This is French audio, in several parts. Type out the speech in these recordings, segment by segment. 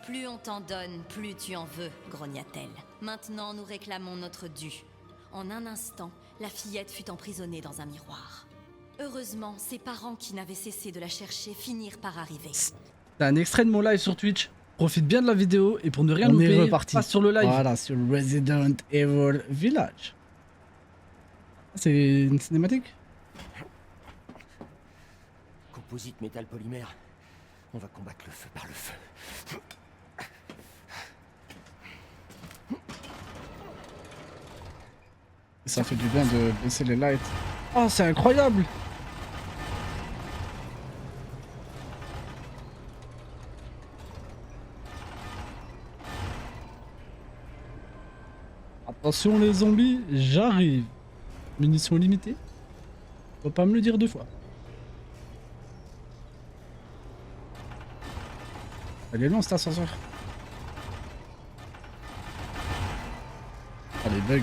Plus on t'en donne, plus tu en veux, grogna-t-elle. Maintenant, nous réclamons notre dû. En un instant, la fillette fut emprisonnée dans un miroir. Heureusement, ses parents qui n'avaient cessé de la chercher finirent par arriver. C'est un extrait de mon live sur Twitch. Profite bien de la vidéo et pour ne rien louper, passe sur le live. Voilà, sur Resident Evil Village. C'est une cinématique? Composite métal polymère. On va combattre le feu par le feu. Ça fait du bien de baisser les lights. Oh, c'est incroyable! Attention les zombies, j'arrive. Munitions limitées. Faut pas me le dire deux fois. Elle est longue cet ascenseur. Ah les bugs.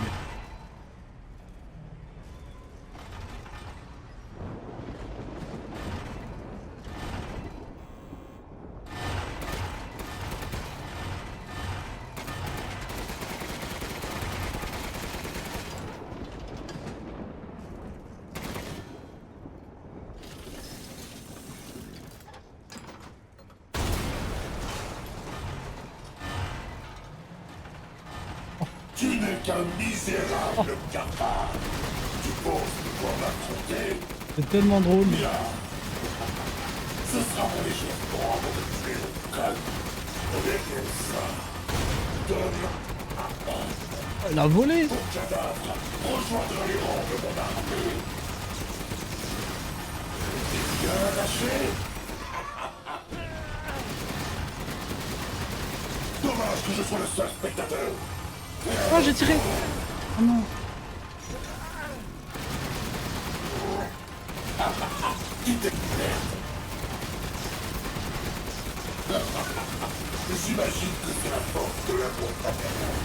Tu n'es qu'un misérable cafard. Tu penses pouvoir m'affronter? C'est tellement drôle. Bien. Ce sera mon échauffement avant de tuer le crâne. Avec ça. Donne Elle a volé. ton cadavre. Rejoindre les rangs de mon armée. T'es bien attaché? Dommage que je sois le seul spectateur. Oh, j'ai tiré. Oh non. J'imagine que c'est la force de l'amour paternel.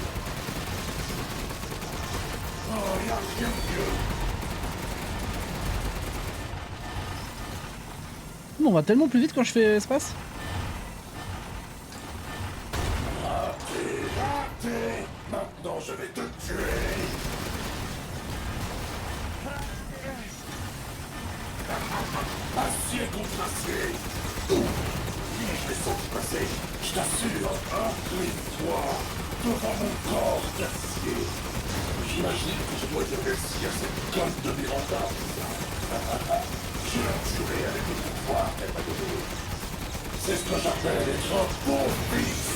Oh, y'a rien de mieux. On va tellement plus vite quand je fais espace. Raté. Maintenant, je vais te tuer. Acier contre acier. Je vais sans passer. Je t'assure, incline-toi devant mon corps d'acier. J'imagine que je dois dire merci à cette conne de Miranda. Je l'ai tué avec le pouvoir qu'elle m'a donné. C'est ce que j'appelle être un bon fils.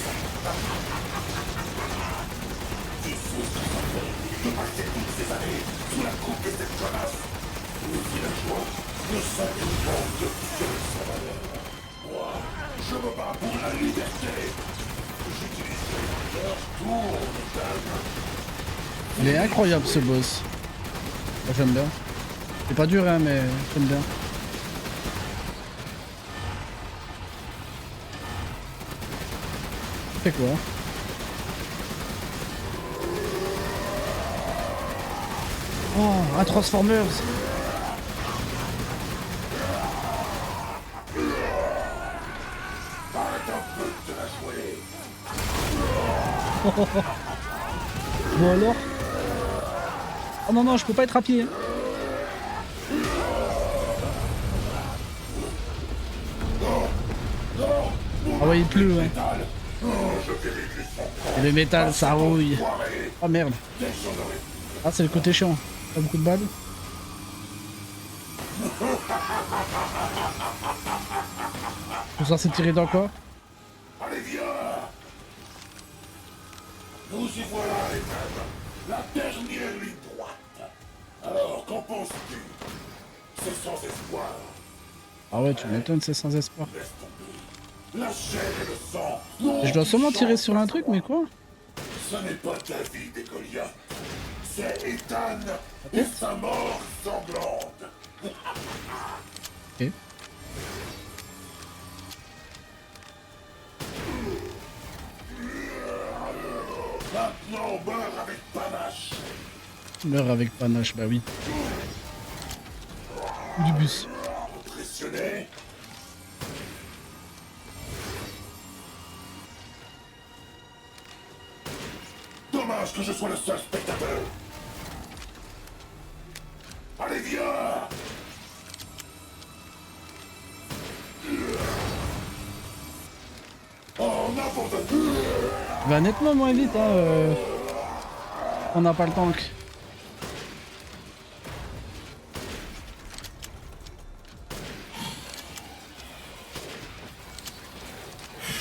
Tu sais ce que ça fait de passer toutes ces années sous la coupe de cette connasse. Les villageois ne savent une grande de tuer sa valeur. Moi, je me bats pour la liberté. J'utiliserai leur tour de table. Il est incroyable ce boss. Moi j'aime bien. C'est pas dur hein mais j'aime bien. C'est quoi? Oh, un Transformers. Arrête un peu de te la jouer. Bon alors? Oh non non, je peux pas être à pied. Hein. Ah ouais, il pleut, ouais. Et le métal, ça rouille. Oh merde. Ah, c'est le côté chiant. Pas beaucoup de balles. Je suis censé tirer dans quoi? Allez, viens. Nous y voilà, les mêmes. La dernière ligne droite. Alors, qu'en penses-tu? C'est sans espoir. Ah ouais, tu m'étonnes, c'est sans espoir. Laisse tomber. La chair et le sang. Je dois sûrement tirer sur un truc, mais quoi? Ce n'est pas David et Goliath. C'est Ethan et sa mort sanglante. Ok. Maintenant, meurs avec panache. Meurs avec panache, bah oui. Du bus. Impressionné? dommage que je sois le seul spectateur. Allez, viens! Oh, n'importe quoi! Va nettement moins vite, hein. On n'a pas le tank.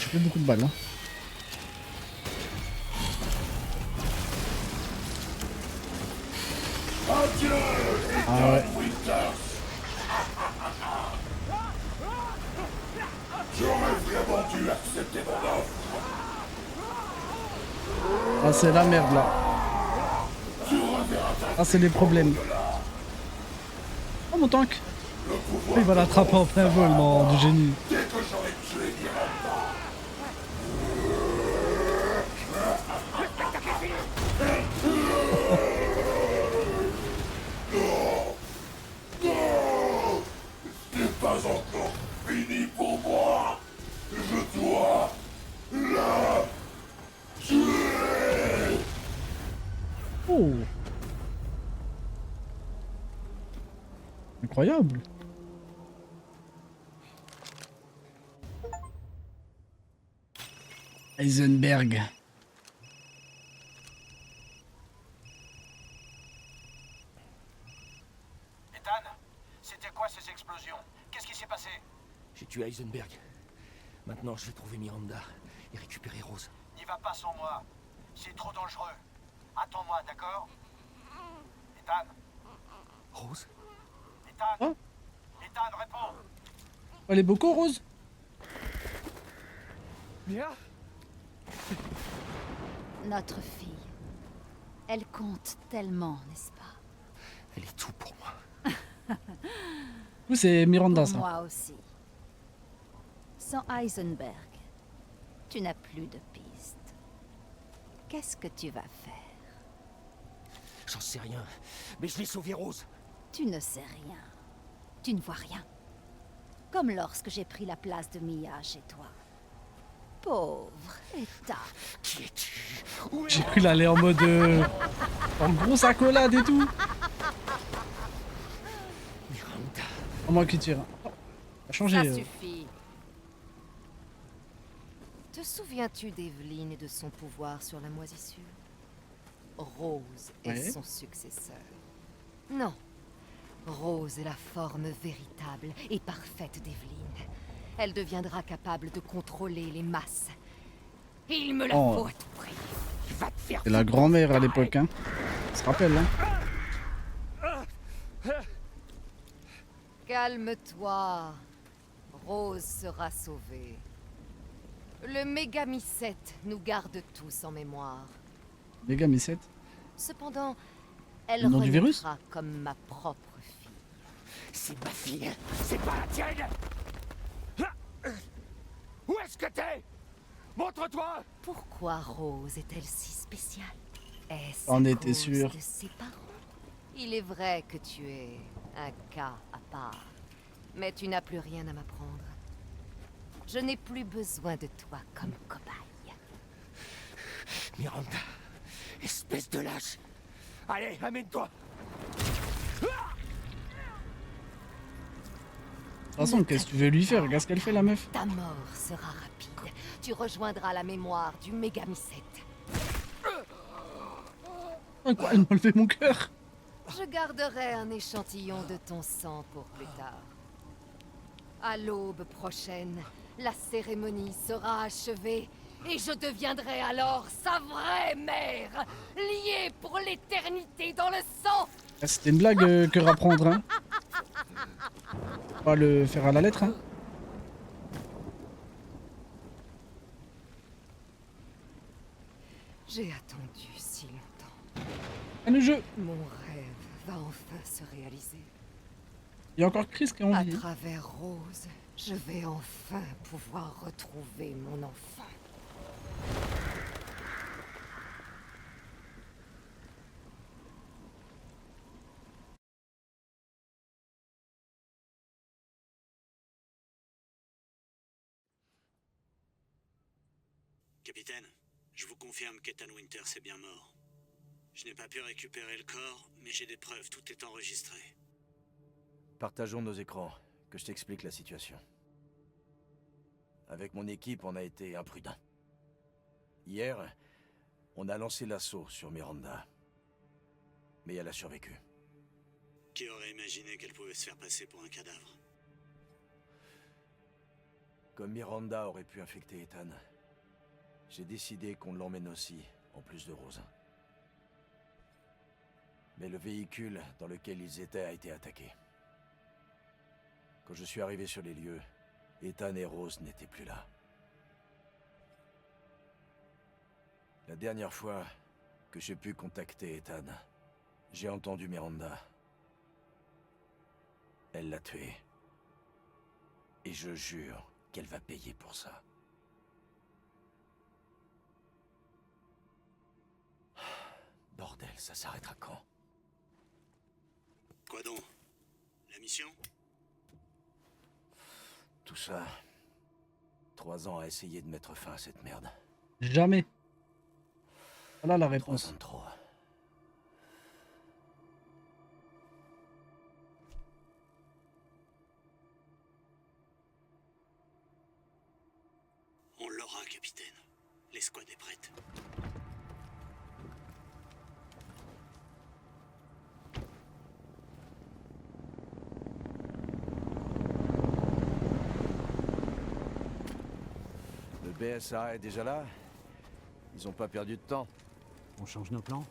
J'ai fait beaucoup de balles, hein. Adieu, Ah ouais. J'aurais vraiment dû accepter mon offre. Ah, c'est la merde là. Ah, c'est les problèmes. Oh, mon tank. Oh, il va l'attraper en plein vol, non, du génie. Dès que j'aurai tué Miranda. Non, ce n'est pas encore fini pour moi. Je dois la tuer. Oh. Incroyable. Heisenberg. Ethan, c'était quoi ces explosions? Qu'est-ce qui s'est passé? J'ai tué Heisenberg. Maintenant, je vais trouver Miranda et récupérer Rose. N'y va pas sans moi. C'est trop dangereux. Attends-moi, d'accord? Ethan? Rose? Ethan? Hein? Ethan, réponds! Elle est beaucoup, Rose? Mia? Notre fille. Elle compte tellement, n'est-ce pas? Elle est tout pour moi. Oui, c'est Miranda, Pour ça. moi aussi. Sans Heisenberg, tu n'as plus de piste. Qu'est-ce que tu vas faire? J'en sais rien, mais je vais sauver Rose. Tu ne sais rien. Tu ne vois rien. Comme lorsque j'ai pris la place de Mia chez toi. Pauvre Ethan. Qui es-tu? Où est J'ai cru l'aller en mode... en grosse accolade et tout. Miranda? À moi qui tire. Oh, ça a changé. Ça suffit. Te souviens-tu d'Evelyn et de son pouvoir sur la moisissure? Rose est Ouais. son successeur. Non. Rose est la forme véritable et parfaite d'Evelyn. Elle deviendra capable de contrôler les masses. Et il me la Oh. faut à tout prix. Va te faire C'est la grand-mère à l'époque, hein. On se rappelle, hein. Calme-toi. Rose sera sauvée. Le Mégamycète nous garde tous en mémoire. Les gars, mi-7. Cependant, elle Le nom du virus? renaîtra comme ma propre fille. C'est ma fille, c'est pas la tienne. Où est-ce que t'es? Montre-toi. Pourquoi Rose est-elle si spéciale? Est-ce On à était cause sûr. de ses parents? Il est vrai que tu es un cas à part, mais tu n'as plus rien à m'apprendre. Je n'ai plus besoin de toi comme cobaye. Miranda, espèce de lâche. Allez, amène-toi. De toute façon, qu'est-ce que tu veux lui faire? Regarde ce qu'elle fait, la meuf. Ta mort sera rapide. Tu rejoindras la mémoire du Mégamycète. Quoi, elle m'a enlevé mon cœur. Je garderai un échantillon de ton sang pour plus tard. À l'aube prochaine, la cérémonie sera achevée et je deviendrai alors sa vraie mère, liée pour l'éternité dans le sang. Ah, c'était une blague que rapprendre, hein. Pas le faire à la lettre, hein. J'ai attendu si longtemps. Ah, le jeu. Mon rêve va enfin se réaliser. Il y a encore Chris qui est en À vie. travers Rose, je vais enfin pouvoir retrouver mon enfant. Capitaine, je vous confirme qu'Ethan Winters est bien mort. Je n'ai pas pu récupérer le corps, mais j'ai des preuves, tout est enregistré. Partageons nos écrans, que je t'explique la situation. Avec mon équipe, on a été imprudents. Hier, on a lancé l'assaut sur Miranda. Mais elle a survécu. Qui aurait imaginé qu'elle pouvait se faire passer pour un cadavre? Comme Miranda aurait pu infecter Ethan, j'ai décidé qu'on l'emmène aussi, en plus de Rose. Mais le véhicule dans lequel ils étaient a été attaqué. Quand je suis arrivé sur les lieux, Ethan et Rose n'étaient plus là. La dernière fois que j'ai pu contacter Ethan, j'ai entendu Miranda. Elle l'a tué. Et je jure qu'elle va payer pour ça. Bordel, ça s'arrêtera quand? Quoi donc? La mission? Tout ça... 3 ans à essayer de mettre fin à cette merde. Jamais. Voilà la 3 réponse. ans de trop. On l'aura, capitaine. L'escouade est prête. Le BSA est déjà là? Ils ont pas perdu de temps? On change nos plans?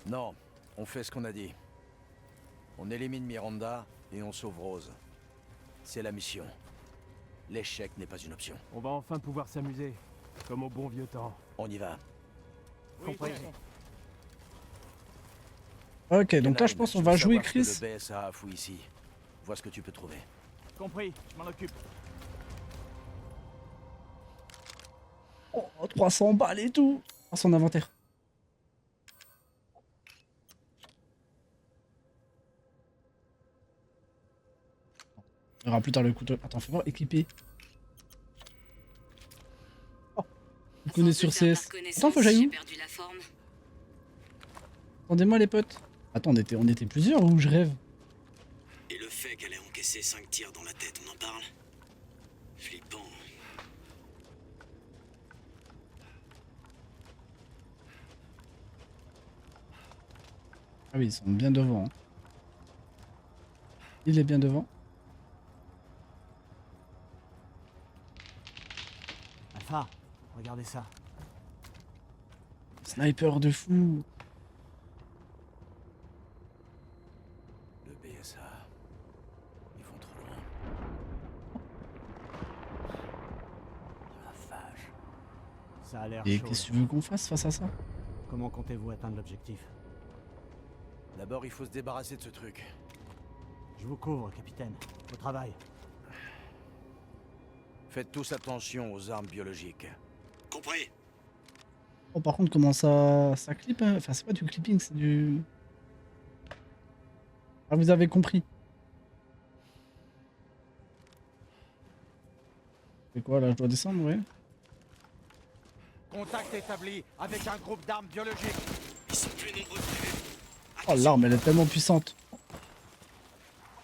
Non, on fait ce qu'on a dit. On élimine Miranda et on sauve Rose. C'est la mission. L'échec n'est pas une option. On va enfin pouvoir s'amuser, comme au bon vieux temps. On y va. Compris. Ok, donc là je pense qu'on va jouer Chris. Le BSA fouille ici. Vois ce que tu peux trouver. Compris, je m'en occupe. Oh, 300 balles et tout. Dans son inventaire. On verra plus tard le couteau. Attends, fais voir, équipé. Oh, on connaît sur CS. Attends, faut que j'aille où? Attendez-moi les potes. Attends, on était plusieurs ou je rêve? Et le fait qu'elle ait encaissé 5 tirs dans la tête, on en parle? Flippant. Ah oui, ils sont bien devant. Hein. Il est bien devant. Alpha, regardez ça. Sniper de fou. Le BSA. Ils vont trop loin. Oh la vache. Ça a l'air Et chaud. qu'est-ce que tu veux qu'on fasse face à ça? Comment comptez-vous atteindre l'objectif? D'abord, il faut se débarrasser de ce truc. Je vous couvre, capitaine. Au travail. Faites tous attention aux armes biologiques. Compris. Oh, par contre, comment ça clip hein? Enfin, c'est pas du clipping, c'est du... Ah, vous avez compris. C'est quoi, là? Je dois descendre, ouais. Contact établi avec un groupe d'armes biologiques. Ils sont plus nombreux que prévu. Oh, l'arme, elle est tellement puissante.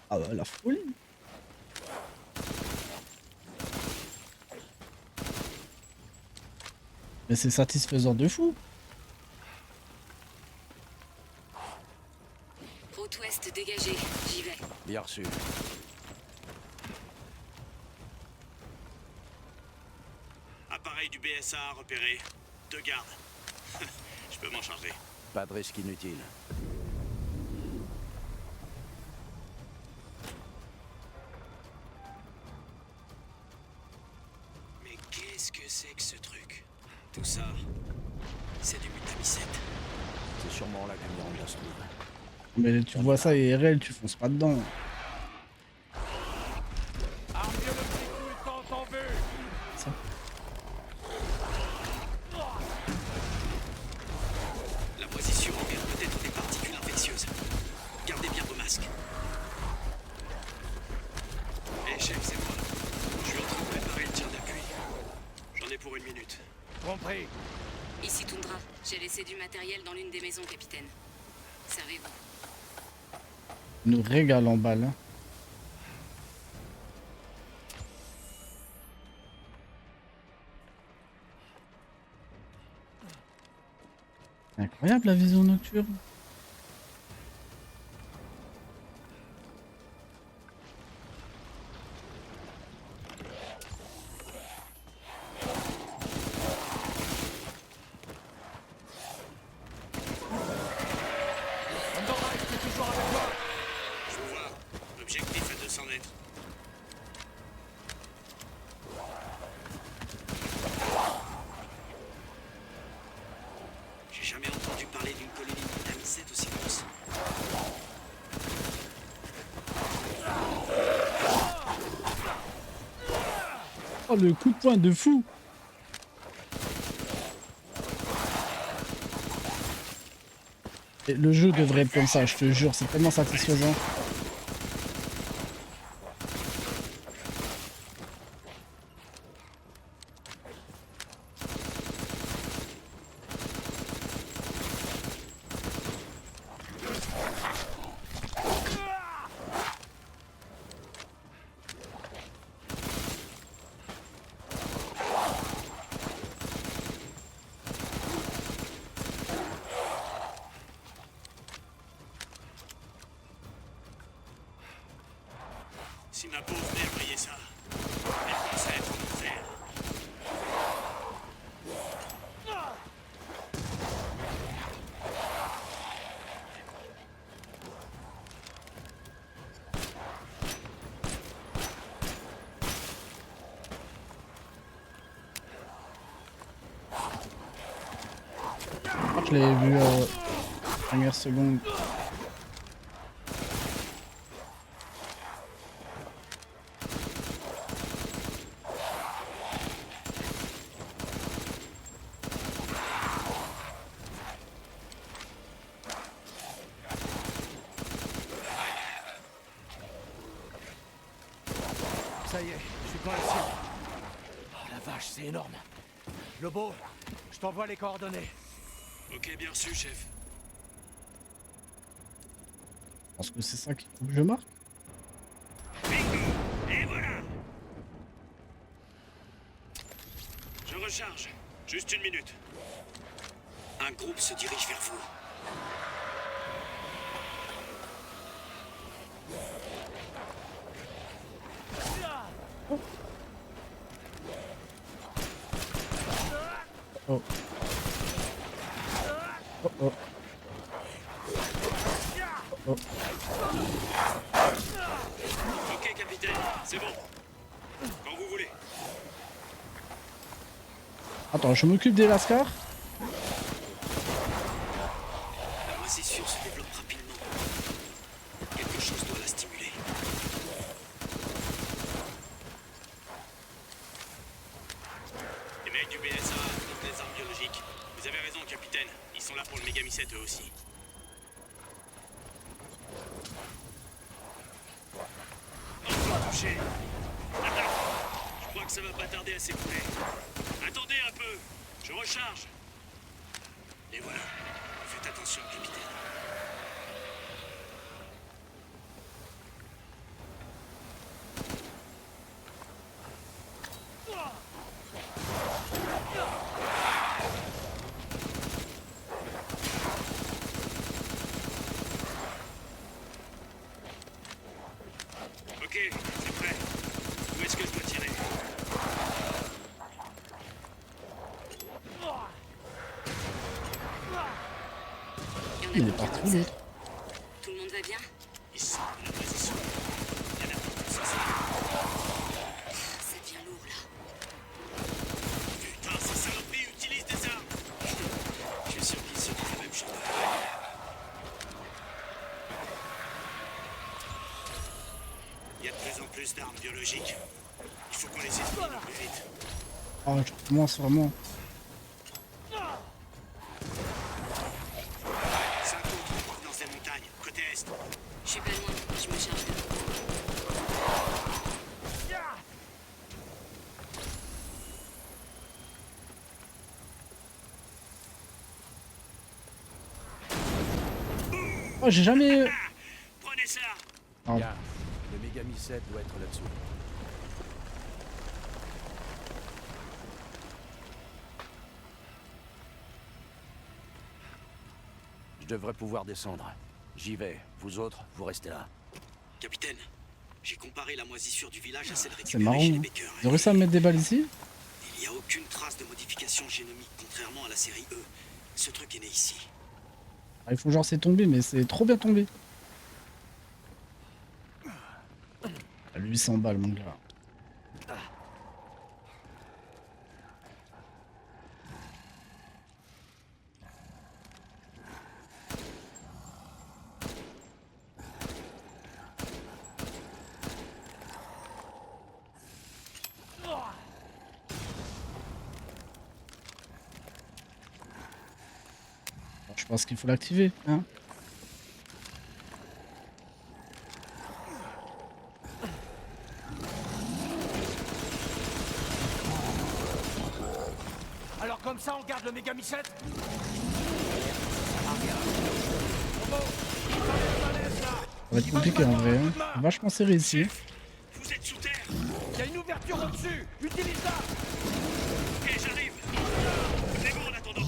Ah bah, la folie. Mais c'est satisfaisant de fou. Route ouest dégagée, j'y vais. Bien reçu. Appareil du BSA repéré. 2 gardes. Je peux m'en charger. Pas de risque inutile. Mais qu'est-ce que c'est que ce truc? Tout ça, c'est du mutamicette. C'est sûrement là que Miranda se trouve. Mais tu vois ça IRL, tu fonces pas dedans. Armes biologiques mutantes en vue. Ça. La position engage peut-être des particules infectieuses. Gardez bien vos masques. Eh chef, c'est moi. Je suis en train de préparer le tir d'appui. J'en ai pour 1 minute. Compris. Ici Tundra. J'ai laissé du matériel dans l'une des maisons, capitaine. Servez-vous. Nous régale en balle. Hein. Incroyable la vision nocturne. Je vous vois. Objectif à 200 mètres. J'ai jamais entendu parler d'une colonie de Damisette aussi grosse. Oh le coup de poing de fou. Et le jeu devrait être comme ça, je te jure, c'est tellement satisfaisant. Si ma pauvre mère voyait ça, elle penserait être en enfer. Je l'avais vu première seconde. Ça y est, je suis dans le ciel. Oh la vache, c'est énorme. Lobo, je t'envoie les coordonnées. Ok, bien reçu, chef. Je pense que c'est ça qu'il faut que je marque. Bingo! Et voilà! Je recharge. Juste une minute. Un groupe se dirige vers vous. Oh. Oh oh. Oh oh. Ok, capitaine, c'est bon. Quand vous voulez. Attends, je m'occupe des lascars. La moisissure se développe rapidement. Quelque chose doit la stimuler. Les mecs du BSA ont des armes biologiques. Vous avez raison, capitaine. Ils sont là pour le mégamycète eux aussi. Encore touché. Je crois que ça va pas tarder à s'écouler. Attendez un peu. Je recharge. Et voilà. Faites attention, capitaine. Ok, c'est prêt. Où est-ce que je dois tirer? Il est parti lui. Tout le monde va bien? Ils sont dans la position. Il y en a pas plus, ça. Ça devient lourd là. Putain, ces saloperies utilisent des armes. Je suis sûr qu'ils se disent la même chose. Il y a de plus en plus d'armes biologiques. Il faut qu'on les élimine au plus vite. Oh, je commence vraiment. 5 autres en provenance des montagnes, côté est. Je suis pas loin, je me charge de. Oh, j'ai jamais... Prenez ça. Pardon. Bien. Le Megami 7 doit être là-dessous. Je devrais pouvoir descendre. J'y vais. Vous autres, vous restez là. Capitaine, j'ai comparé la moisissure du village à celle C'est récupérée marrant. chez les Hein. Baker. Ils ont réussi à mettre des balles ici? Il n'y a aucune trace de modification génomique, contrairement à la série E. Ce truc est né ici. Ah, ils font genre c'est tombé, mais c'est trop bien tombé. À 800 balles, mon gars. Je pense qu'il faut l'activer, hein. Alors comme ça, on garde le Megami 7? Ça va être compliqué en vrai, hein. Vachement serré ici. Vous êtes sous terre. Il y a une ouverture au-dessus. Utilise-la. Ok, j'arrive. C'est bon en attendant.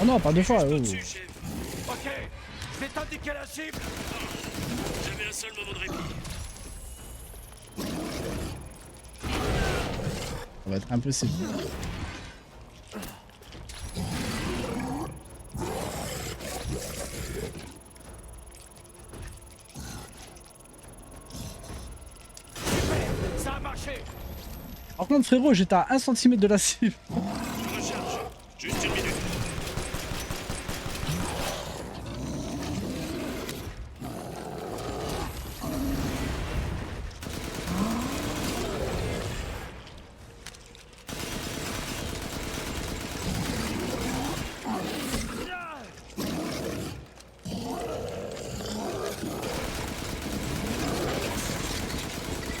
Oh non, pas deux fois. Oh. Au-dessus, chef. Ok. Je vais t'indiquer la cible. J'avais un seul moment de répit. Ça va être impossible. Ça a marché. Par contre, frérot, j'étais à 1 cm de la cible. Je recharge. Juste une minute.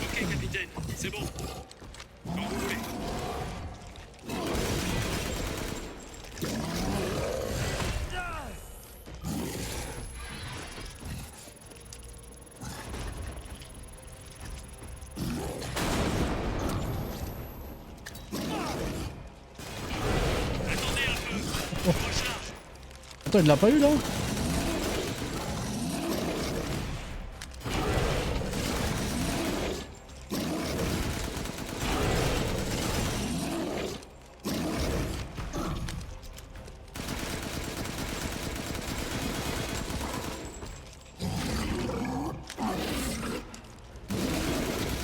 Ok, capitaine. C'est bon. Quand vous voulez. Attendez un peu. Je recharge. Attends, il l'a pas eu là?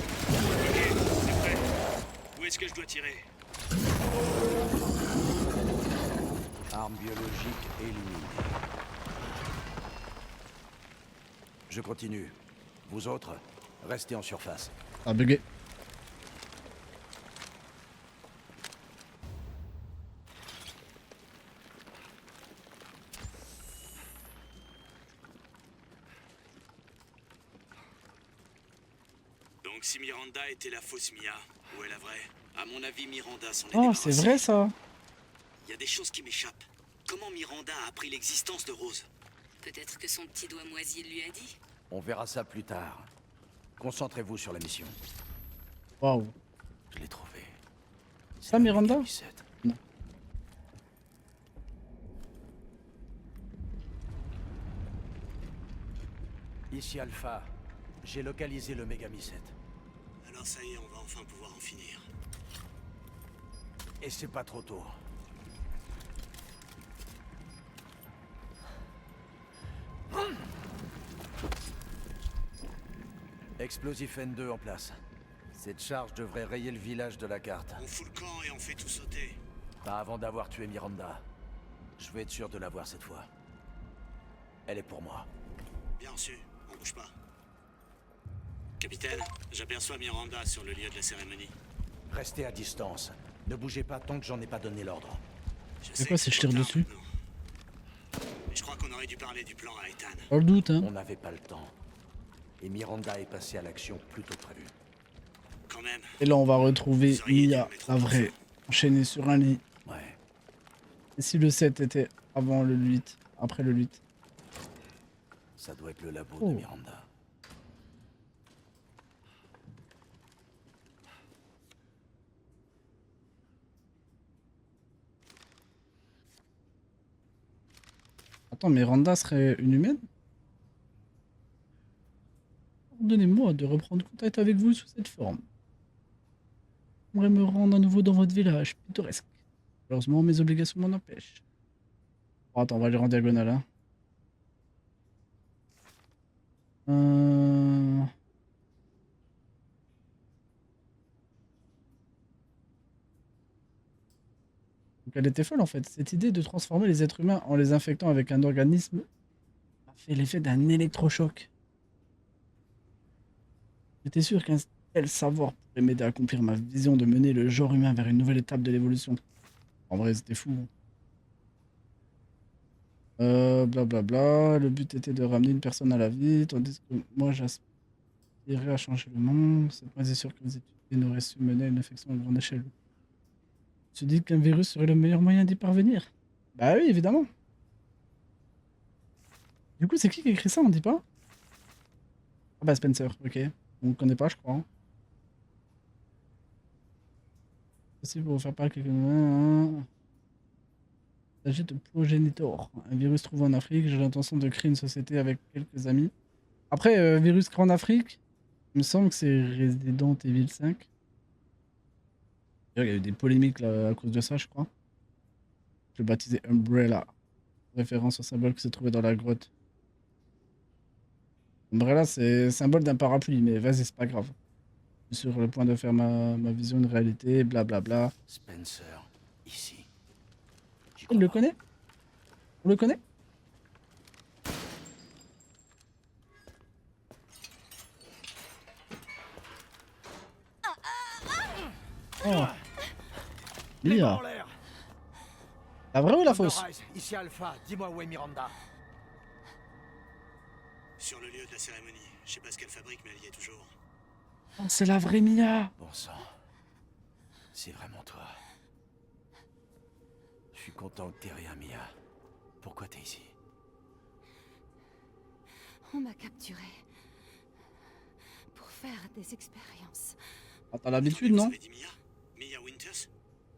C'est prêt. Où est-ce que je dois tirer? Arme biologique éliminée. Je continue. Vous autres, restez en surface. Ah, bugué. Donc si Miranda était la fausse Mia, ou est la vraie? À mon avis, Miranda s'en est Oh, c'est débarrassée. vrai ça. Il y a des choses qui m'échappent. Comment Miranda a appris l'existence de Rose? Peut-être que son petit doigt moisi lui a dit. On verra ça plus tard. Concentrez-vous sur la mission. Waouh. Je l'ai trouvé. Ça, Miranda? Megami 7. Non. Ici Alpha. J'ai localisé le Megami 7. Alors ça y est, on va enfin pouvoir en finir. Et c'est pas trop tôt. Explosif N2 en place. Cette charge devrait rayer le village de la carte. On fout le camp et on fait tout sauter. Pas avant d'avoir tué Miranda. Je veux être sûr de l'avoir cette fois. Elle est pour moi. Bien reçu, on bouge pas. Capitaine, j'aperçois Miranda sur le lieu de la cérémonie. Restez à distance. Ne bougez pas tant que j'en ai pas donné l'ordre. C'est quoi si je tire dessus? Mais je crois qu'on aurait dû parler du plan à Ethan. Pas le doute, hein. On n'avait pas le temps. Et Miranda est passée à l'action plus tôt prévu. Quand même. Et là, on va retrouver Mia, la vraie, enchaînée sur un lit. Ouais. Et si le 7 était avant le 8, après le 8? Ça doit être le labo Oh. de Miranda. Attends, mais Miranda serait une humaine? Pardonnez-moi de reprendre contact avec vous sous cette forme. J'aimerais me rendre à nouveau dans votre village pittoresque. Malheureusement, mes obligations m'en empêchent. Oh, attends, on va aller en diagonale, hein. Donc elle était folle en fait. Cette idée de transformer les êtres humains en les infectant avec un organisme a fait l'effet d'un électrochoc. J'étais sûr qu'un tel savoir pourrait m'aider à accomplir ma vision de mener le genre humain vers une nouvelle étape de l'évolution. En vrai, c'était fou. Blablabla. Le but était de ramener une personne à la vie, tandis que moi j'aspirais à changer le monde. C'est pas sûr que les études n'auraient su mener à une infection à grande échelle. Tu dis qu'un virus serait le meilleur moyen d'y parvenir? Bah oui, évidemment. Du coup, c'est qui a écrit ça, on dit pas? Ah bah Spencer, ok. On ne connaît pas, je crois. Hein. Possible pour faire part quelqu'un. Il s'agit de Progenitor, un virus trouvé en Afrique. J'ai l'intention de créer une société avec quelques amis. Après, virus créé en Afrique, il me semble que c'est Resident Evil 5. Il y a eu des polémiques là, à cause de ça, je crois. Je l'ai baptisé Umbrella, référence au symbole qui se trouvait dans la grotte. Umbrella, c'est symbole d'un parapluie, mais vas-y, c'est pas grave. Je suis sur le point de faire ma vision de réalité, blablabla. Spencer, ici. Il le connaît? On le connaît? Oh. Mia. La vraie ou la fausse? Ici Alpha, dis-moi où est Miranda. Sur le lieu de la cérémonie. Je sais pas ce qu'elle fabrique, mais elle y est toujours. Oh, c'est la vraie Mia. Bon sang. C'est vraiment toi. Je suis content que t'aies rien, Mia. Pourquoi t'es ici? On m'a capturé pour faire des expériences. Ah, t'as l'habitude, non? Vous avez dit Mia? Mia Winters?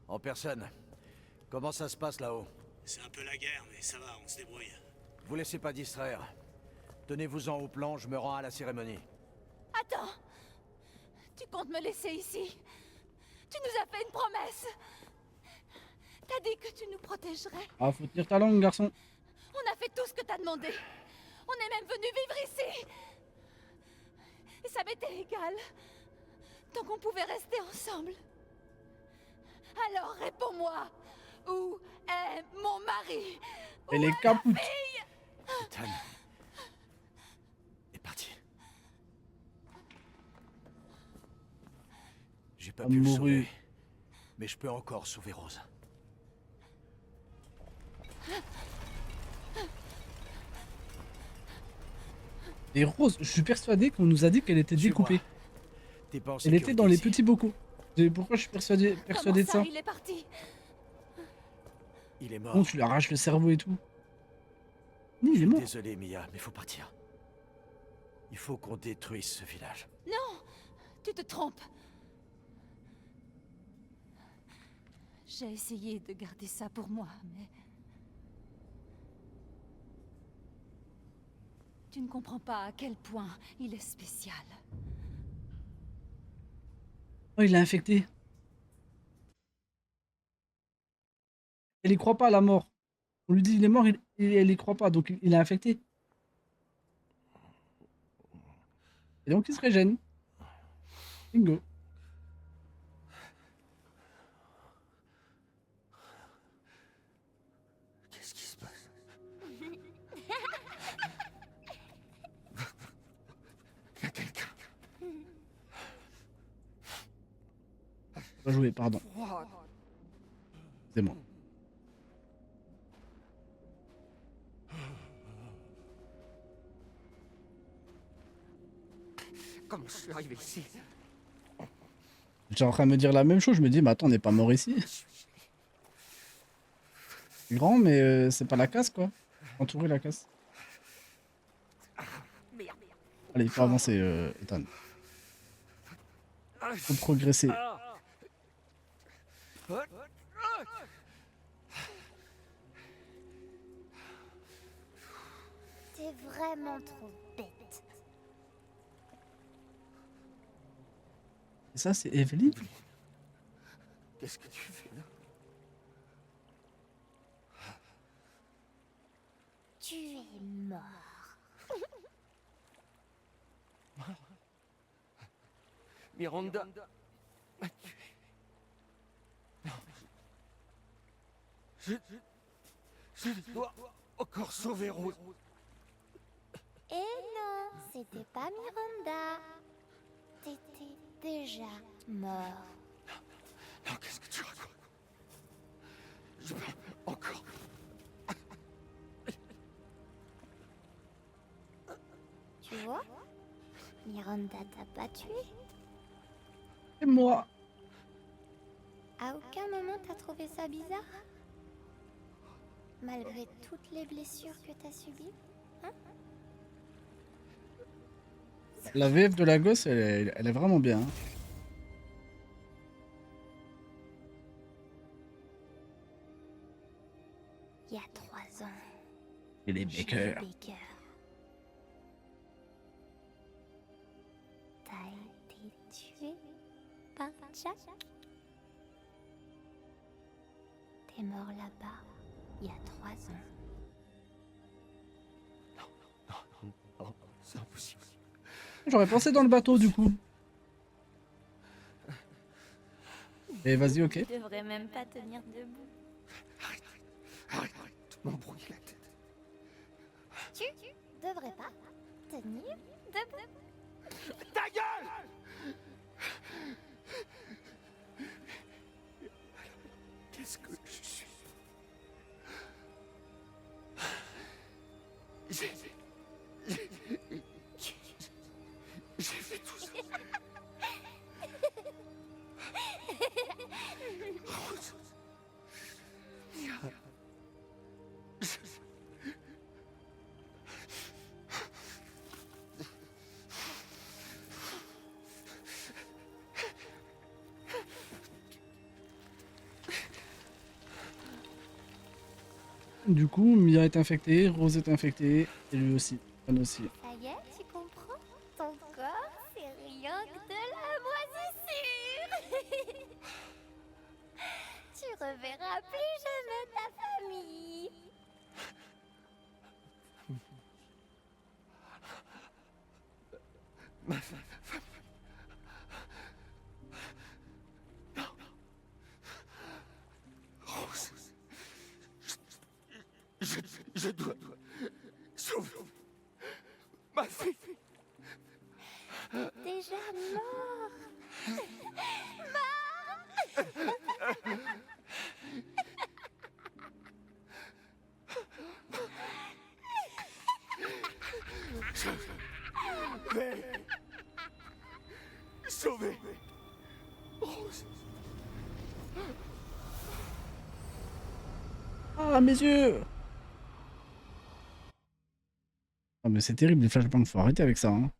En personne. Comment ça se passe là-haut? C'est un peu la guerre, mais ça va, on se débrouille. Vous laissez pas distraire. Tenez-vous-en au plan, je me rends à la cérémonie. Attends! Tu comptes me laisser ici? Tu nous as fait une promesse! T'as dit que tu nous protégerais. Ah, faut tenir ta langue, garçon. On a fait tout ce que t'as demandé. On est même venu vivre ici. Et ça m'était égal. Tant qu'on pouvait rester ensemble. Alors réponds-moi. Où est mon mari? Elle est capoute. Ethan est parti. J'ai pas pu le sauver. Mais je peux encore sauver Rose. Et Rose, je suis persuadé qu'on nous a dit qu'elle était découpée. Elle était dans les petits bocaux. Pourquoi je suis persuadé de ça? Il est parti. Il est mort. Bon, tu lui arraches le cerveau et tout. Oui, il est mort. Désolé, Mia, mais faut partir. Il faut qu'on détruise ce village. Non, tu te trompes. J'ai essayé de garder ça pour moi, mais... Tu ne comprends pas à quel point il est spécial. Oh, il l'a infecté. Elle y croit pas à la mort. On lui dit il est mort, elle y croit pas, donc il est infecté. Et donc il se régène. Bingo. pas joué, pardon. C'est bon. Comment je suis arrivé ici? J'étais en train de me dire la même chose, je me dis, mais attends, on n'est pas mort ici. C'est grand, mais c'est pas la casse, quoi. Entourer la casse. Allez, il faut avancer, Ethan. Faut progresser. T'es vraiment trop bête. Et ça, c'est Evelyn? Qu'est-ce que tu fais là? Tu es mort. Miranda m'a tué. Non, je dois encore sauver Rose. Et non, c'était pas Miranda. T'étais déjà mort. Non, qu'est-ce que tu racontes? Je parle encore. Tu vois, Miranda t'a pas tué. Et moi? À aucun moment t'as trouvé ça bizarre? Malgré toutes les blessures que t'as subies, hein? La VF de la gosse, elle est vraiment bien. Hein. Il y a 3 ans. Et les Baker. T'as été tué par Jack. T'es mort là-bas il y a 3 ans. Non, c'est impossible. J'aurais pensé dans le bateau du coup. Et vas-y, ok. Tu devrais même pas tenir debout. Arrête de m'embrouiller la tête. Tu devrais pas tenir debout. Ta gueule! Qu'est-ce que je suis? J'ai fait tout ça. Rose. Du coup, Mia est infectée, Rose est infectée, et lui aussi. Elle aussi. Ça y est, tu comprends? Ton corps, c'est rien que de la moisissure. Tu reverras plus jamais ta famille. Ma femme. Non. Rose. Je dois sauver ma fille. Déjà mort. Je vais sauver Rose. Ah, mes yeux! Ah, mais c'est terrible les flashbangs, faut arrêter avec ça. Hein.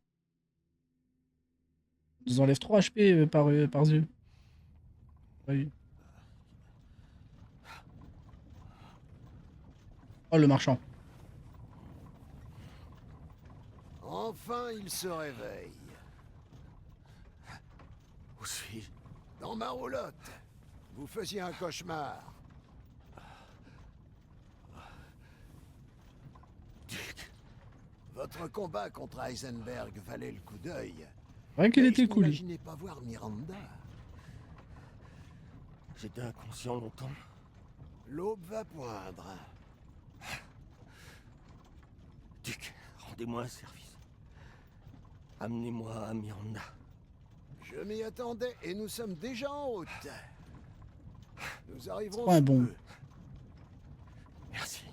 On nous enlève 3 HP par yeux. Oui. Oh, le marchand. Enfin, il se réveille. Où suis-je? Dans ma roulotte. Vous faisiez un cauchemar. Duc. Votre combat contre Heisenberg valait le coup d'œil. C'est vrai qu'il Mais était je cool. n'imaginais pas voir Miranda. J'étais inconscient longtemps. L'aube va poindre. Duc, rendez-moi un service. Amenez-moi à Miranda. Je m'y attendais et nous sommes déjà en route. Nous arriverons. Pas un bon. peu. Merci.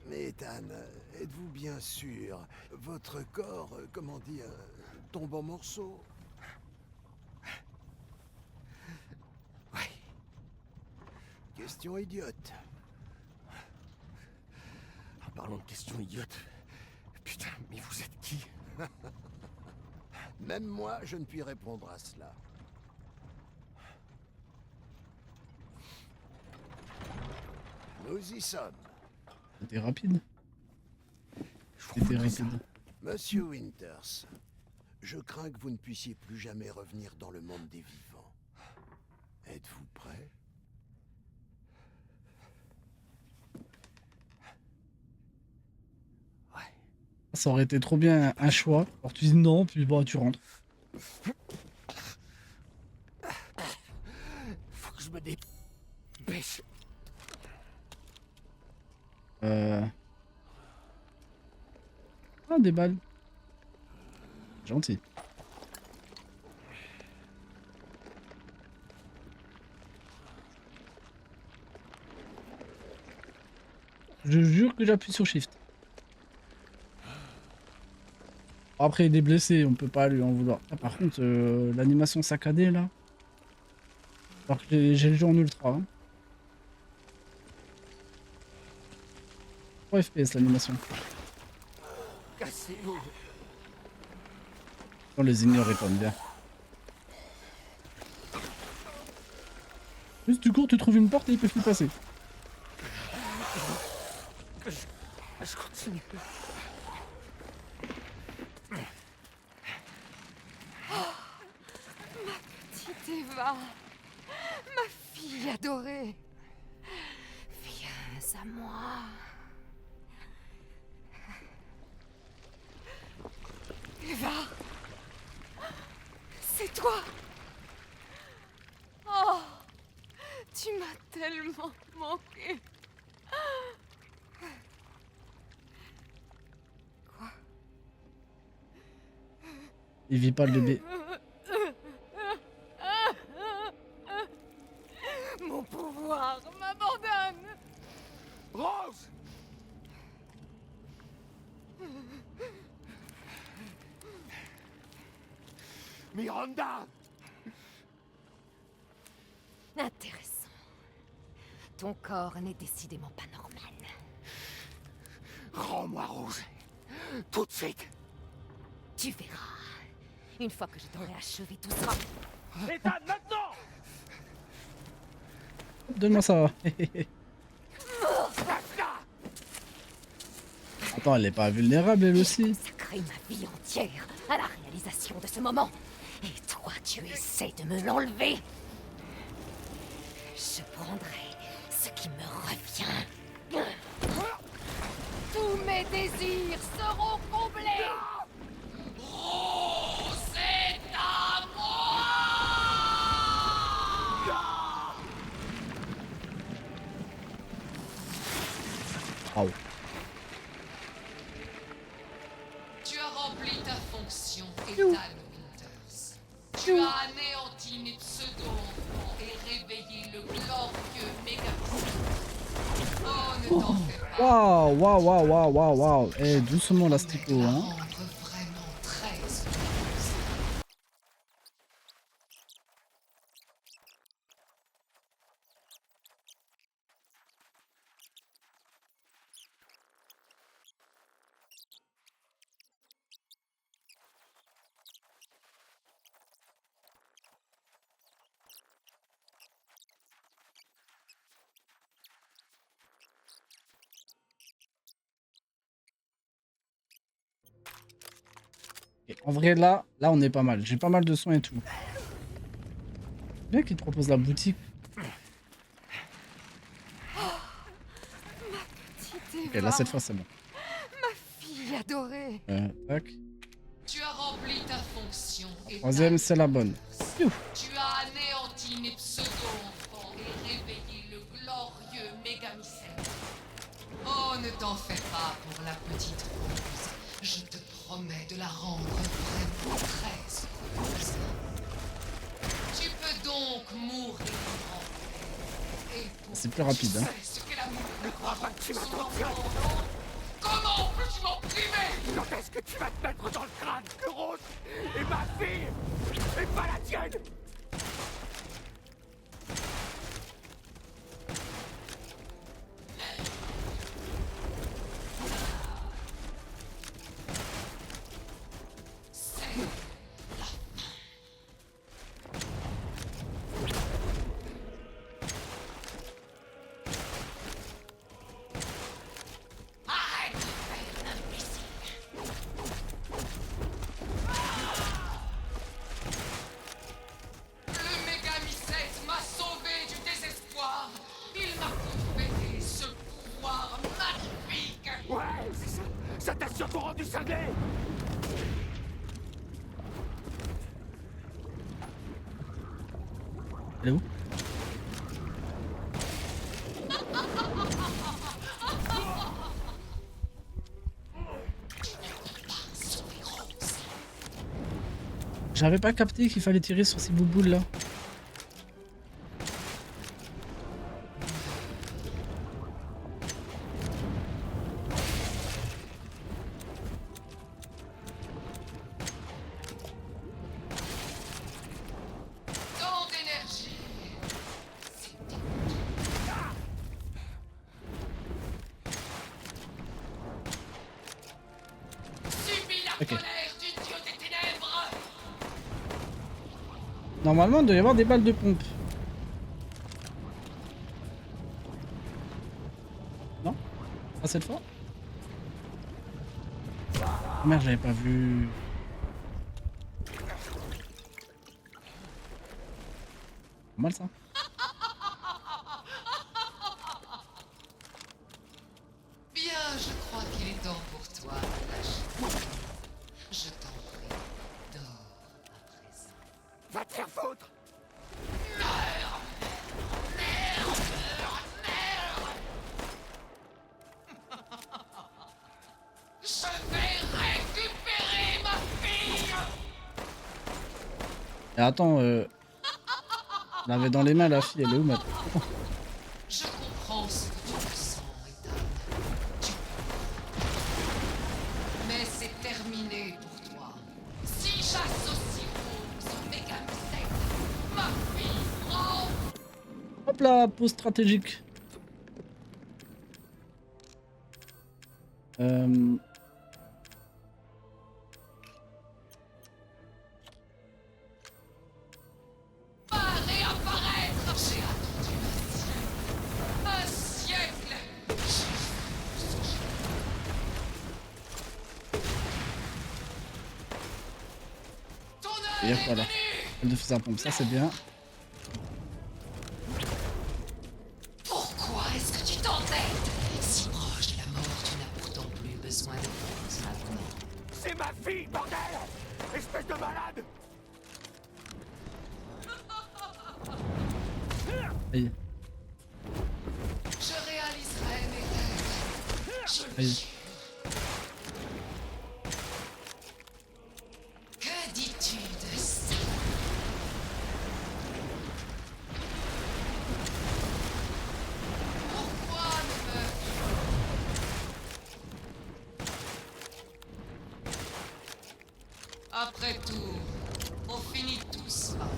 Mais Ethan, êtes-vous bien sûr votre corps, comment dire, tombe en morceaux? Oui. Question idiote. En parlant de questions idiotes. Putain, mais vous êtes qui? Même moi, je ne puis répondre à cela. Nous y sommes. C'était rapide. C'était rapide. Monsieur Winters, je crains que vous ne puissiez plus jamais revenir dans le monde des vivants. Êtes-vous prêt? Ça aurait été trop bien un choix. Alors tu dis non, puis bon, tu rentres. Faut que je me dépêche. Ah, des balles. Gentil. Je jure que j'appuie sur Shift. Après, il est blessé, on peut pas lui en vouloir. Ah, par contre, l'animation saccadée là. Alors que j'ai le jeu en ultra. Hein. 3 FPS l'animation. Cassez-vous. On les ignore et comme bien. Juste du coup, tu trouves une porte et ils peuvent plus passer. Je continue. Petite Eva, ma fille adorée. Viens à moi. Eva, c'est toi. Oh, tu m'as tellement manqué. Quoi? Il vit pas le bébé. Mon pouvoir m'abandonne. Rose! Miranda! Intéressant. Ton corps n'est décidément pas normal. Rends-moi Rose. Tout de suite. Tu verras. Une fois que je t'aurai achevé tout ça. Ethan, maintenant! Donne-moi ça. Attends, elle est pas vulnérable elle aussi. J'ai consacré ma vie entière à la réalisation de ce moment. Et toi, tu essaies de me l'enlever. Je prendrai ce qui me revient. Tous mes désirs seront comblés. Oh, c'est à moi! Oh. Tu as rempli ta fonction, Ethan Winters. Tu as anéanti mes pseudo-enfants et réveillé le glorieux Mégaphone. Oh, ne t'en fais pas. Waouh, waouh, waouh, waouh, waouh, waouh. Eh, doucement la stico, hein. Rendre vraiment très heureuse. Et en vrai, là, on est pas mal. J'ai pas mal de soins et tout. Bien qu'il te propose la boutique. Ok, là, cette fois, c'est bon. Ma fille adorée. Tac. Tu as rempli ta fonction, Ethan. Troisième, c'est la bonne. Tu as anéanti mes pseudo-enfants et réveillé le glorieux Mégamycène. Oh, ne t'en fais pas pour la petite Rose. Je te promets de la rendre vraiment très heureuse. c'est plus rapide. Hein. C'est ce qu'est l'amour. Ne crois pas que tu vas t'en tirer. Comment peux-tu m'en priver? Quand est-ce que tu vas te mettre dans le crâne que Rose est ma fille et pas la tienne? Le Mégamycète m'a sauvé du désespoir. Il m'a conféré ce pouvoir magnifique. Ouais, c'est ça. Ça t'a surtout rendu cinglé. Elle est où? J'avais pas capté qu'il fallait tirer sur ces bouboules là. Tant d'énergie. Subis la Ok. colère du dieu des ténèbres. Normalement, il doit y avoir des balles de pompe. Non? Pas cette fois? Oh merde, j'avais pas vu. Pas mal ça. Bien, je crois qu'il est temps pour toi de lâcher. Je t'en prie, dors à présent. Va te faire foutre. Je vais récupérer ma fille. Et attends, elle avait dans les mains la fille, elle est où maintenant? Je comprends ce que tu ressens, Ethan. Tu... Mais c'est terminé pour toi. Si j'associe Rose au Mégamycète, ma fille prend... Hop là, pause stratégique. Va réapparaître. J'ai attendu un siècle. Ton heure Et est voilà. venue. Elle de fusil à pompe, ça c'est bien. Pourquoi est-ce que tu t'entêtes? Si proche de la mort, tu n'as pourtant plus besoin de Rose maintenant. C'est ma fille, bordel. Espèce de malade. Aïe. Je réaliserai mes rêves. Je le Aïe. jure. Que dis-tu de ça? Pourquoi ne me... Après tout, on finit tous par...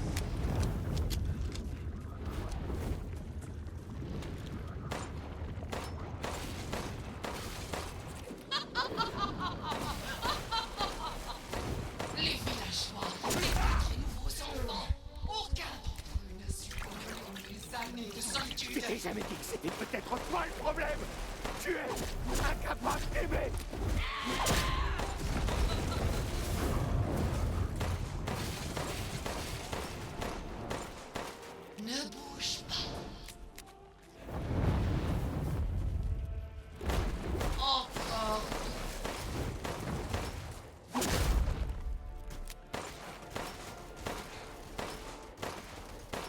Les villageois, les nouveaux enfants, aucun d'entre eux n'a su comprendre les années de Je solitude. t'ai jamais dit que c'était peut-être toi le problème. Tu es incapable d'aimer. Ne bouge pas. Encore.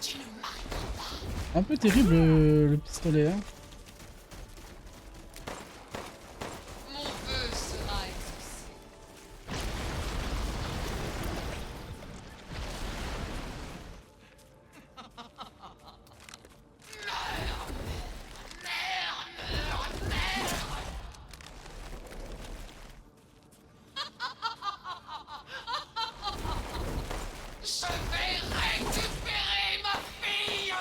Tu ne m'arrêteras pas. Un peu terrible le pistolet. Hein. Mon vœu sera exaucé. Meurs. Je vais récupérer ma fille.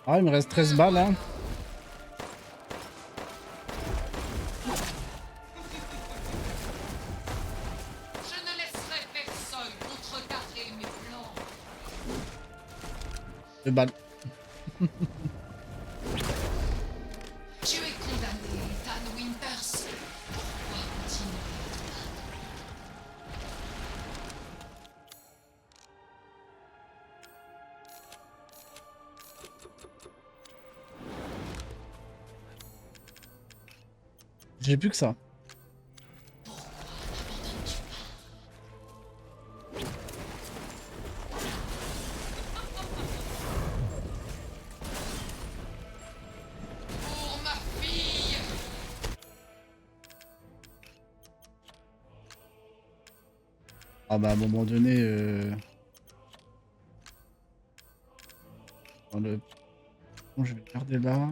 Ah, il me reste 13 balles, hein. Je ne laisserai personne contrecarrer mes plans. 2 balles. Tu es condamné, Ethan Winters. Pourquoi continuer à te battre? J'ai plus que ça. Pour ma fille. Ah bah à un moment donné... Dans le... Bon, je vais le garder là.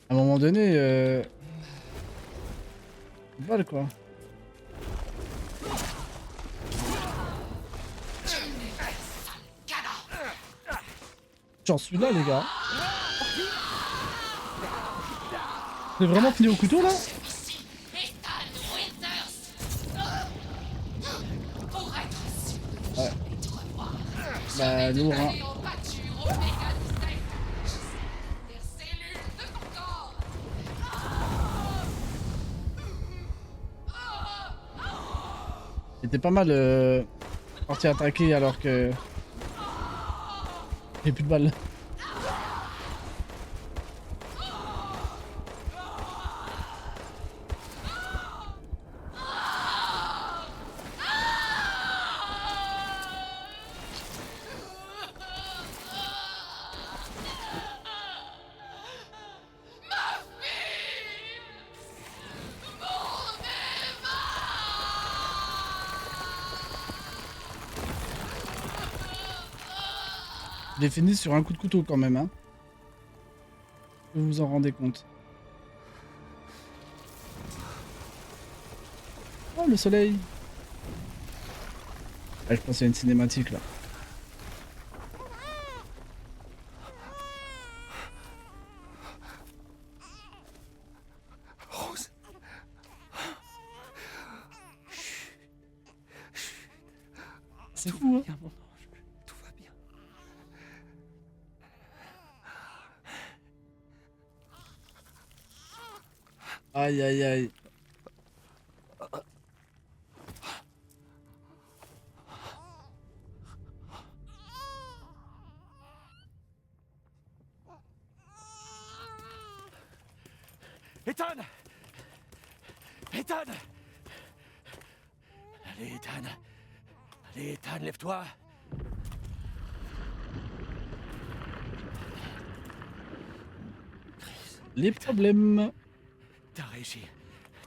À un moment donné... Balle quoi. J'en suis là les gars. J'ai vraiment fini au couteau là? Ethan Winters. Pour être sûr Ouais. de te revoir, Bah lourd hein. aller en pâture au méga steak. Les cellules de ton corps. C'était pas mal parti attaquer alors que... J'ai plus de balles. Je l'ai fini sur un coup de couteau quand même, hein. Vous vous en rendez compte. Oh, le soleil. Ah, je pense qu'il y a une cinématique là. Rose. C'est fou, hein. Mon ange, tout va bien. Aïe aïe aïe. Ethan! Ethan! Allez, Ethan. Allez, Ethan, lève-toi. Les problèmes. T'as réussi.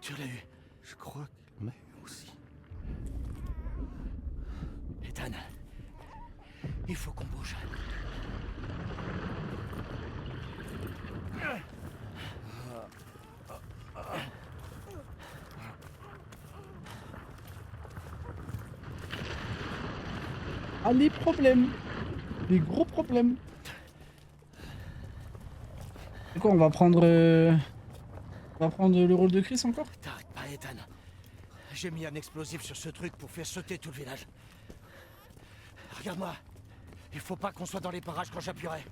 Tu l'as eu. Je crois qu'il m'a eu aussi. Ethan. Il faut qu'on bouge. Ah, les problèmes. Les gros problèmes. C'est quoi, on va prendre... On va prendre le rôle de Chris encore? T'arrêtes pas, Ethan. J'ai mis un explosif sur ce truc pour faire sauter tout le village. Regarde-moi. Il faut pas qu'on soit dans les parages quand j'appuierai.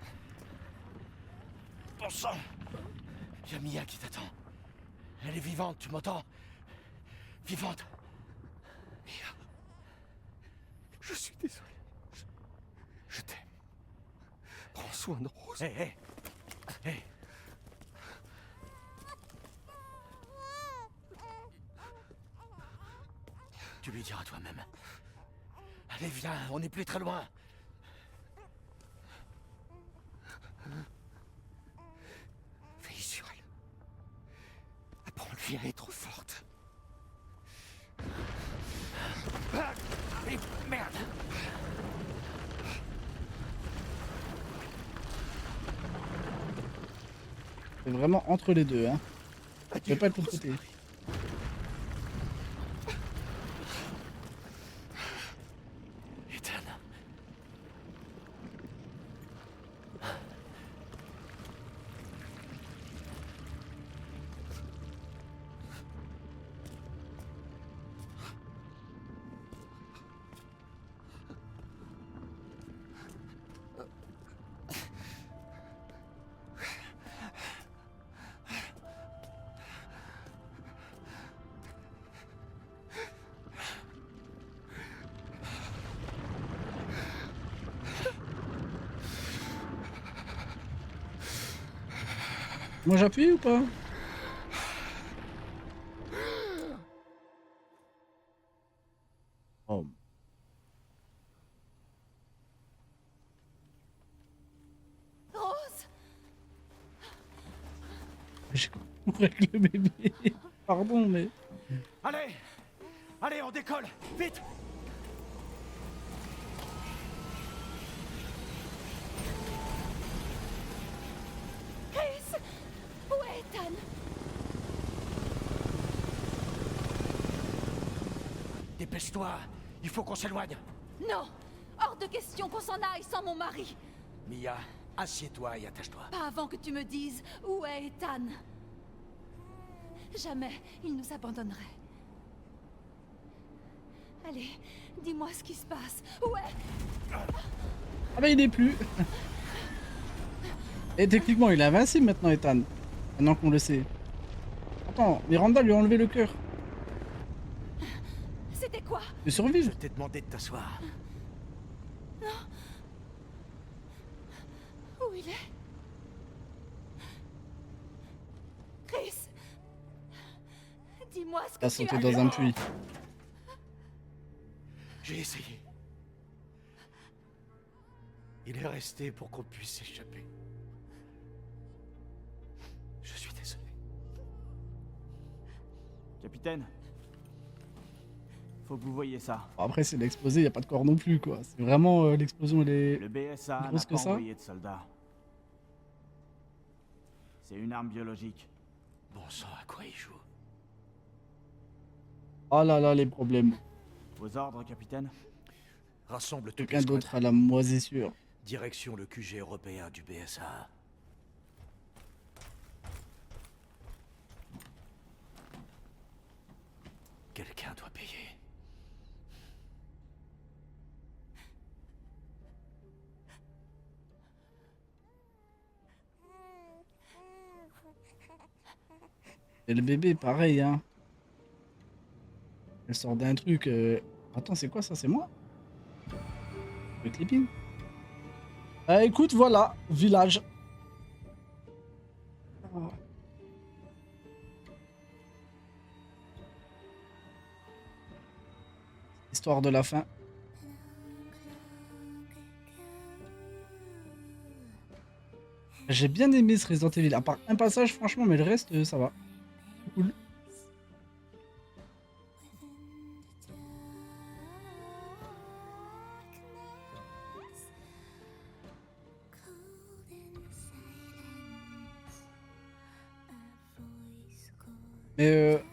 Bon sang. Y'a Mia qui t'attend. Elle est vivante, tu m'entends? Vivante. Mia. Je suis désolé. Je t'aime. Prends soin de Rose. Hé, hé. Hé. Tu lui diras toi-même. Allez, viens, on n'est plus très loin. Veille sur elle. Apprends-lui à être forte. Ah, et merde. C'est vraiment entre les deux, hein. Je vais pas être de l'autre côté. Moi j'appuie ou pas? Oh. Rose! J'ai couru avec le bébé. Pardon, mais. Allez! Allez, on décolle! Vite! Chris! Où est Ethan? Dépêche-toi! Il faut qu'on s'éloigne! Non! Hors de question qu'on s'en aille sans mon mari! Mia, assieds-toi et attache-toi. Pas avant que tu me dises où est Ethan. Jamais il nous abandonnerait. Allez, dis-moi ce qui se passe. Où est... Ah bah il est plus. Et techniquement il est invincible maintenant Ethan. Maintenant qu'on le sait. Attends, Miranda lui a enlevé le cœur. C'était quoi? De survivre. Je t'ai demandé de t'asseoir. Non. Où il est? Chris! Dis-moi ce que Il a tu sauté as dans fait. un puits. J'ai essayé. Il est resté pour qu'on puisse s'échapper. Je suis désolé. Capitaine, faut que vous voyiez ça. Bon, après c'est l'explosé, y a pas de corps non plus quoi. C'est vraiment l'explosion elle est Le BSA n'a grosse que pas ça. envoyé de soldats. C'est une arme biologique. Bon sang, à quoi il joue? Oh là là les problèmes. Vos ordres, capitaine? Rassemble toutes Quelqu'un les d'autre squads. à la moisissure. Direction le QG européen du BSA. Quelqu'un doit payer. Et le bébé pareil hein. Elle sort d'un truc. Attends c'est quoi ça? C'est moi? Le clipping. Écoute voilà, village. Oh. Histoire de la fin. J'ai bien aimé ce Resident Evil, à part un passage franchement, mais le reste ça va. Cool. Mais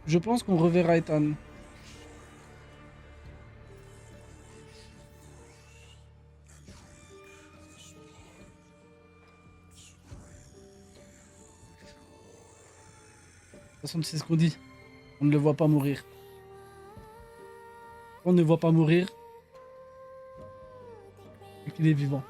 je pense qu'on reverra Ethan. De toute façon, c'est ce qu'on dit. On ne le voit pas mourir. On ne voit pas mourir. Et qu'il est vivant.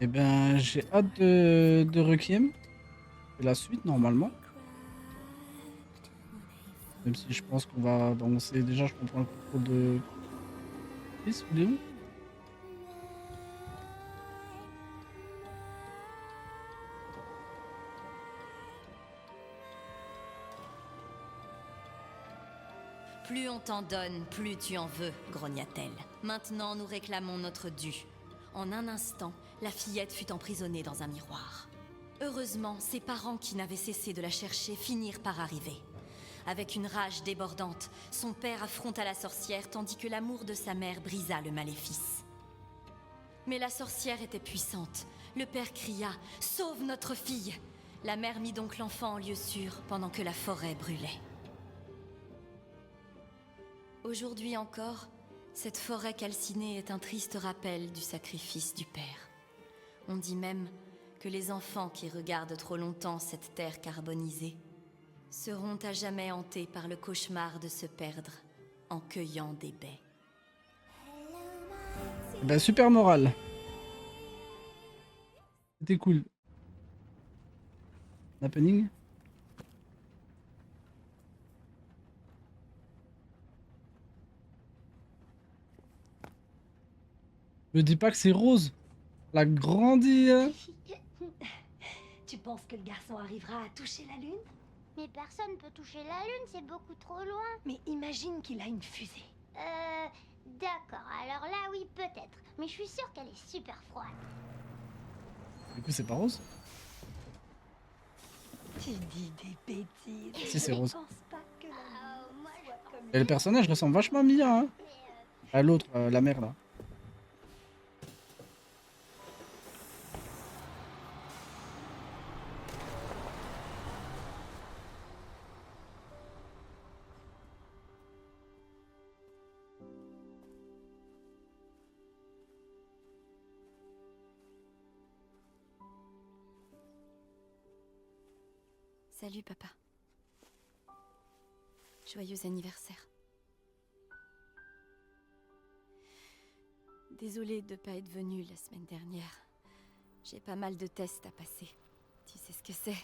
Eh ben, j'ai hâte de Requiem. C'est la suite normalement. Même si je pense qu'on va avancer. Déjà, je comprends le contrôle de Chris ou Léon. Plus on t'en donne, plus tu en veux, grogna-t-elle. Maintenant, nous réclamons notre dû. En un instant, la fillette fut emprisonnée dans un miroir. Heureusement, ses parents qui n'avaient cessé de la chercher finirent par arriver. Avec une rage débordante, son père affronta la sorcière tandis que l'amour de sa mère brisa le maléfice. Mais la sorcière était puissante. Le père cria « Sauve notre fille !» La mère mit donc l'enfant en lieu sûr pendant que la forêt brûlait. Aujourd'hui encore, cette forêt calcinée est un triste rappel du sacrifice du père. On dit même que les enfants qui regardent trop longtemps cette terre carbonisée seront à jamais hantés par le cauchemar de se perdre en cueillant des baies. Bah super moral. C'était cool. Happening. Me dis pas que c'est Rose. La grandie. Tu penses que le garçon arrivera à toucher la Lune? Mais personne peut toucher la Lune, c'est beaucoup trop loin. Mais imagine qu'il a une fusée. D'accord, alors là oui, peut-être. Mais je suis sûre qu'elle est super froide. Du coup, c'est pas Rose? Tu dis des bêtises. Si, c'est Rose. Je pense pas que moi, soit comme Et le personnage ressemble vachement à Mia, hein. À l'autre, la mère là. Salut, papa. Joyeux anniversaire. Désolée de ne pas être venue la semaine dernière. J'ai pas mal de tests à passer. Tu sais ce que c'est.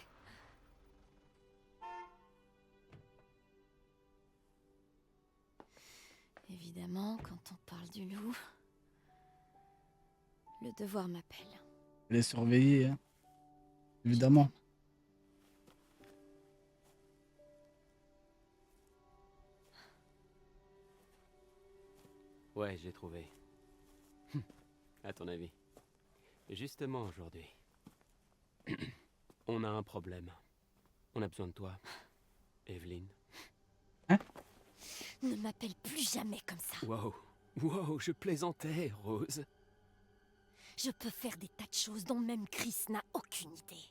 Évidemment, quand on parle du loup, le devoir m'appelle. Elle est surveillée, hein. Évidemment. Ouais, j'ai trouvé. À ton avis. Justement aujourd'hui. On a un problème. On a besoin de toi, Evelyn. Ne m'appelle plus jamais comme ça. Wow. Wow, je plaisantais, Rose. Je peux faire des tas de choses dont même Chris n'a aucune idée.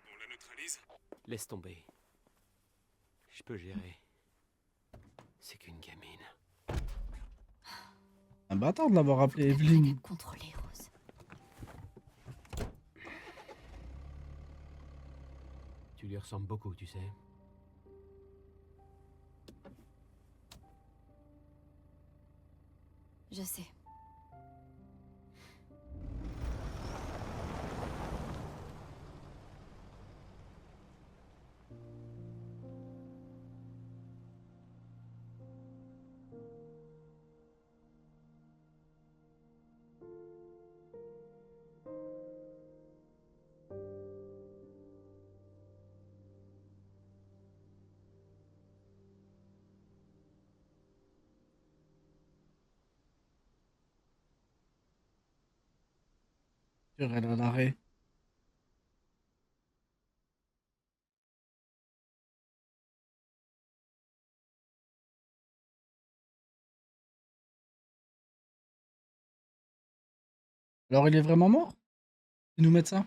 On la neutralise? Laisse tomber. Je peux gérer. C'est qu'une gamine. Un bâtard de l'avoir appelé Evelyn. Contrôler, Rose. Tu lui ressembles beaucoup, tu sais. Je sais. Elle a l'arrêt. Alors il est vraiment mort? Ils nous mettent ça?